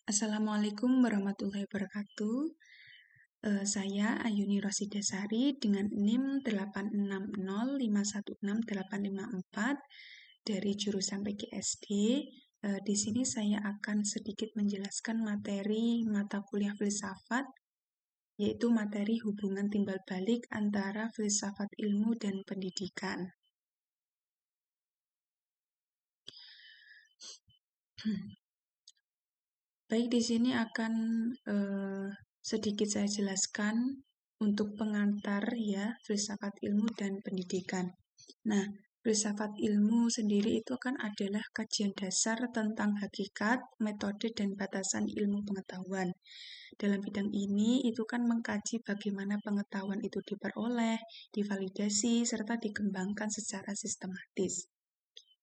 Assalamualaikum warahmatullahi wabarakatuh. Saya Ayuni Rosidasari dengan NIM 860516854 dari jurusan PGSD. Di sini saya akan sedikit menjelaskan materi mata kuliah filsafat, yaitu materi hubungan timbal balik antara filsafat ilmu dan pendidikan. Baik, di sini akan sedikit saya jelaskan untuk pengantar ya filsafat ilmu dan pendidikan. Nah, filsafat ilmu sendiri itu kan adalah kajian dasar tentang hakikat, metode, dan batasan ilmu pengetahuan. Dalam bidang ini itu kan mengkaji bagaimana pengetahuan itu diperoleh, divalidasi, serta dikembangkan secara sistematis.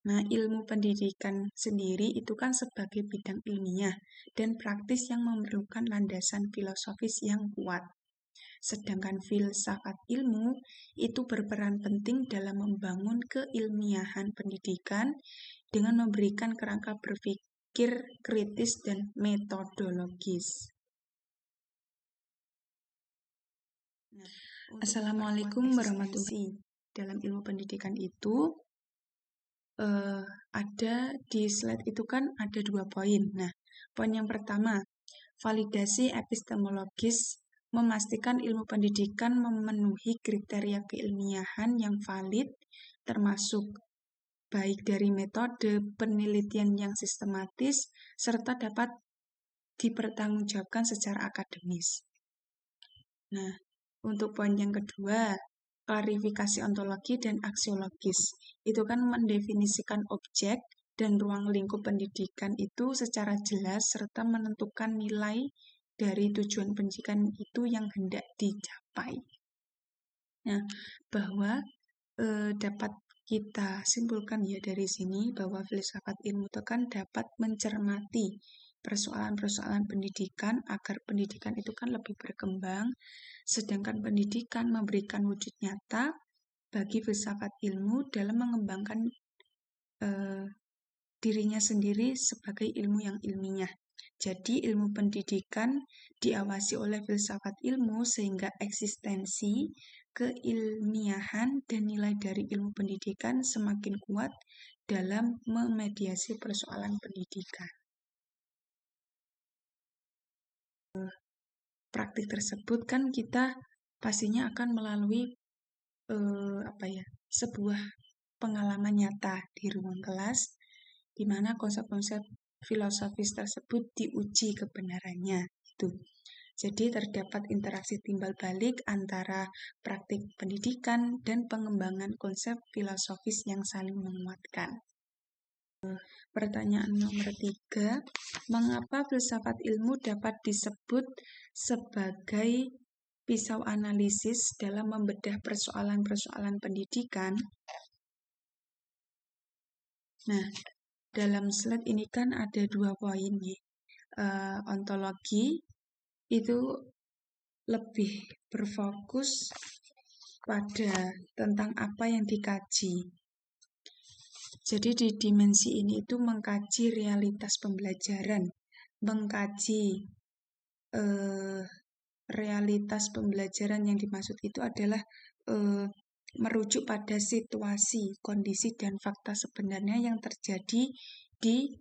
Nah, ilmu pendidikan sendiri itu kan sebagai bidang ilmiah dan praktis yang memerlukan landasan filosofis yang kuat. Sedangkan filsafat ilmu itu berperan penting dalam membangun keilmiahan pendidikan dengan memberikan kerangka berpikir kritis dan metodologis. Assalamualaikum warahmatullahi wabarakatuh. Dalam ilmu pendidikan itu ada di slide itu kan ada 2 poin. Nah, poin yang pertama, validasi epistemologis memastikan ilmu pendidikan memenuhi kriteria keilmiahan yang valid, termasuk baik dari metode penelitian yang sistematis, serta dapat dipertanggungjawabkan secara akademis. Nah, untuk poin yang kedua, klarifikasi ontologi dan aksiologis. Itu kan mendefinisikan objek dan ruang lingkup pendidikan itu secara jelas serta menentukan nilai dari tujuan pendidikan itu yang hendak dicapai. Nah, bahwa dapat kita simpulkan ya dari sini bahwa filsafat ilmu itu kan dapat mencermati persoalan-persoalan pendidikan agar pendidikan itu kan lebih berkembang, sedangkan pendidikan memberikan wujud nyata bagi filsafat ilmu dalam mengembangkan dirinya sendiri sebagai ilmu yang ilmiah. Jadi ilmu pendidikan diawasi oleh filsafat ilmu sehingga eksistensi, keilmiahan, dan nilai dari ilmu pendidikan semakin kuat dalam memediasi persoalan pendidikan. Praktik tersebut kan kita pastinya akan melalui sebuah pengalaman nyata di ruang kelas, di mana konsep-konsep filosofis tersebut diuji kebenarannya. Itu. Jadi terdapat interaksi timbal balik antara praktik pendidikan dan pengembangan konsep filosofis yang saling menguatkan. Pertanyaan nomor 3, mengapa filsafat ilmu dapat disebut sebagai pisau analisis dalam membedah persoalan-persoalan pendidikan? Nah, dalam slide ini kan ada 2 poin nih. Ontologi itu lebih berfokus pada tentang apa yang dikaji. Jadi di dimensi ini itu mengkaji realitas pembelajaran, mengkaji realitas pembelajaran yang dimaksud itu adalah merujuk pada situasi, kondisi, dan fakta sebenarnya yang terjadi di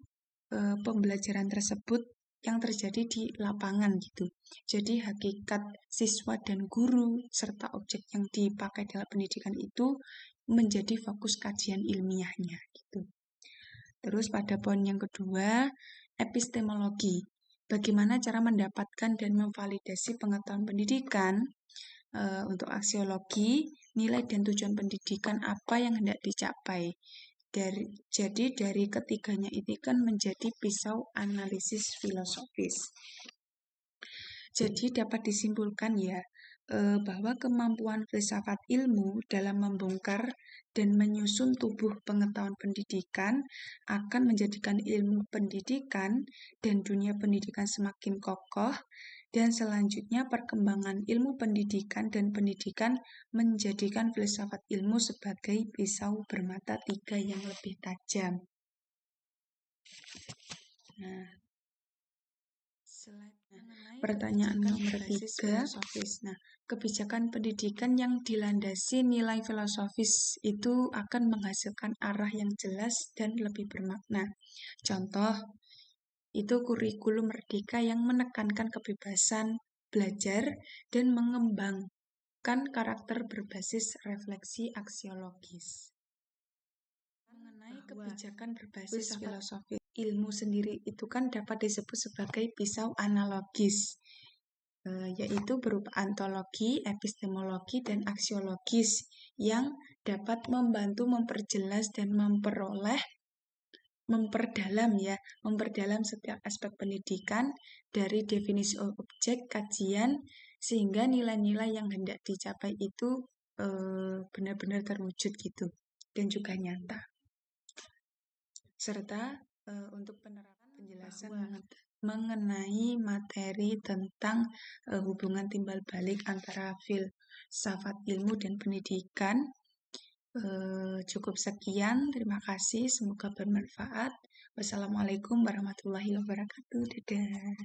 pembelajaran tersebut yang terjadi di lapangan gitu. Jadi hakikat siswa dan guru serta objek yang dipakai dalam pendidikan itu menjadi fokus kajian ilmiahnya gitu. Terus pada poin yang kedua, epistemologi. Bagaimana cara mendapatkan dan memvalidasi pengetahuan pendidikan? Untuk aksiologi, nilai dan tujuan pendidikan apa yang hendak dicapai. Jadi dari ketiganya ini kan menjadi pisau analisis filosofis. Jadi dapat disimpulkan ya bahwa kemampuan filsafat ilmu dalam membongkar dan menyusun tubuh pengetahuan pendidikan akan menjadikan ilmu pendidikan dan dunia pendidikan semakin kokoh, dan selanjutnya perkembangan ilmu pendidikan dan pendidikan menjadikan filsafat ilmu sebagai pisau bermata 3 yang lebih tajam. Nah, Pertanyaan nomor 3. Nah, kebijakan pendidikan yang dilandasi nilai filosofis itu akan menghasilkan arah yang jelas dan lebih bermakna. Contoh, itu kurikulum merdeka yang menekankan kebebasan belajar dan mengembangkan karakter berbasis refleksi aksiologis. Mengenai kebijakan berbasis filosofi, ilmu sendiri itu kan dapat disebut sebagai pisau analogis, yaitu berupa ontologi, epistemologi, dan aksiologis yang dapat membantu memperjelas dan memperdalam setiap aspek pendidikan dari definisi objek kajian sehingga nilai-nilai yang hendak dicapai itu benar-benar terwujud gitu dan juga nyata. Serta untuk penerapan penjelasan mengenai materi tentang hubungan timbal balik antara filsafat ilmu dan pendidikan. Cukup sekian, terima kasih, semoga bermanfaat. Wassalamualaikum warahmatullahi wabarakatuh. Dadah.